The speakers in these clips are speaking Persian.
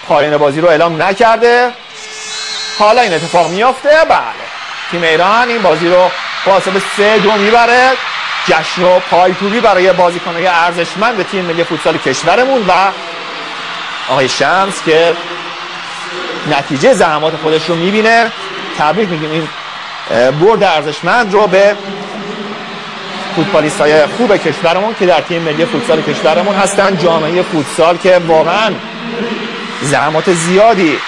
پایان بازی رو اعلام نکرده. حالا این اتفاق میافته. بله، تیم ایران این بازی رو با حساب 3-2 میبره. جشن و پایکوبی برای بازیکن‌های ارزشمند تیم ملی فوتسال کشورمون و آقای شمس که نتیجه زحمات خودش رو میبینه. تبریک میگیم این برد ارزشمند رو به فوتبالیست‌های خوب کشورمون که در تیم ملی فوتسال کشورمون هستن. جامعه فوتسال که واقعا زحمات زیادی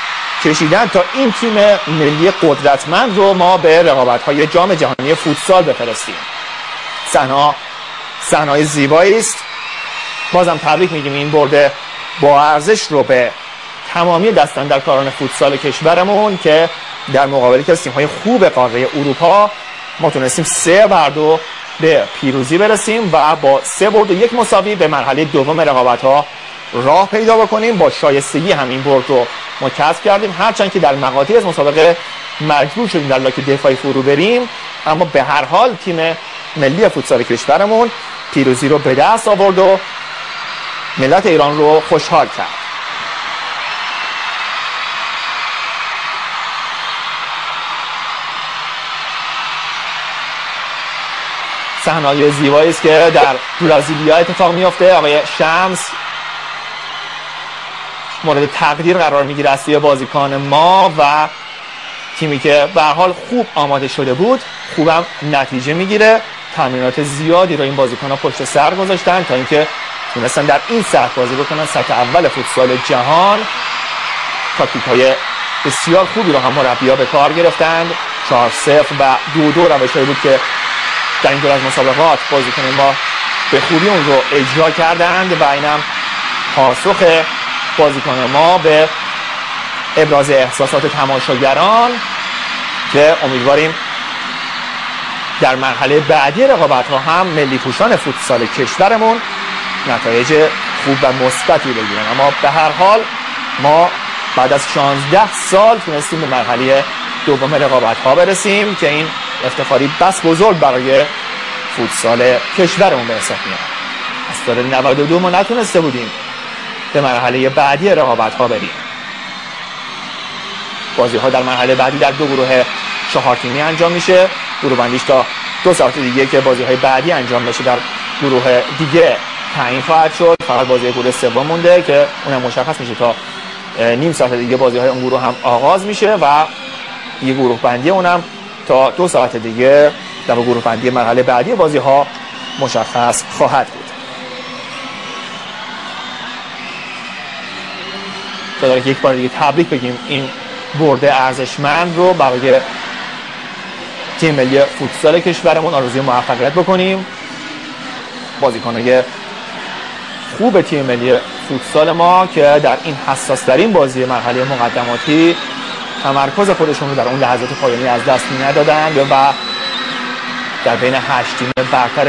کشیدن تا این تیم ملی قدرتمند رو ما به رقابت‌های جام جهانی فوتسال بفرستیم. صحنه‌های زیبایی است. بازم تبریک میگیم این برد با ارزش رو به تمامی دستاندرکاران فوتسال کشورمون که در مقابل که از تیم‌های خوب قاره اروپا ما تونستیم 3-2 به پیروزی برسیم و با 3-1 مساوی به مرحله دوم رقابت‌ها راه پیدا بکنیم. با شایستگی هم این برد رو ما کسب کردیم، هرچند که در مقاطعی از مسابقه مجبور شدیم در لاک دفاعی فرو بریم، اما به هر حال تیم ملی فوتسال کشورمون پیروزی رو به دست آورد و ملت ایران رو خوشحال کرد. صحنه‌های زیبایی است که در برزیلیا اتفاق میفته. آقای شمس مورد تقدیر قرار میگیره از سوی بازیکن ما و تیمی که به هر حال خوب آماده شده بود خوبم نتیجه میگیره. تمرینات زیادی رو این بازیکن‌ها پشت سر گذاشتن تا اینکه تونستن در این سطح بازی بکنن، سطح اول فوتسال جهان. تاکتیک‌های بسیار خوبی رو هم مربی‌ها به کار گرفتند. 4-0 و 2-2 روشی بود که در این دور از مسابقات بازیکن ما به خوبی اون رو اجرا کردند و اینم پاسخ بازیکن ما به ابراز احساسات تماشاگران که امیدواریم در مرحله بعدی رقابت‌ها هم ملی پوشان فوتسال کشورمون نتایج خوب و مثبتی بگیرن. اما به هر حال ما بعد از 16 سال تونستیم به مرحله دوم رقابت‌ها برسیم که این افتخاری بس بزرگ برای فوتسال کشورمون به حساب میاد. از سال 92 ما نتونسته بودیم به مرحله بعدی رقابت‌ها بریم. بازی‌ها در مرحله بعدی در 2 گروه 4 تیمی انجام میشه. گروه بندیش تا 2 ساعت دیگه که بازی‌های بعدی انجام بشه در گروه دیگه تعیین خواهد شد. فقط بازی گروه سوم مونده که اونم مشخص میشه تا نیم ساعت دیگه بازی‌های اون گروه هم آغاز میشه و یه گروه بندی اونم تا 2 ساعت دیگه در گروه بندی مرحله بعدی بازی‌ها مشخص خواهد بود. تا یک بار دیگه تبریک بگیم این برد ارزشمند رو برای تیم ملی فوتسال کشورمون. آرزوی موفقیت بکنیم. بازیکن‌های خوب تیم ملی فوتسال ما که در این حساس ترین بازی مرحله مقدماتی تمرکز خودشون رو در اون لحظات پایانی از دست ندادند و در بین 8 تیم برتر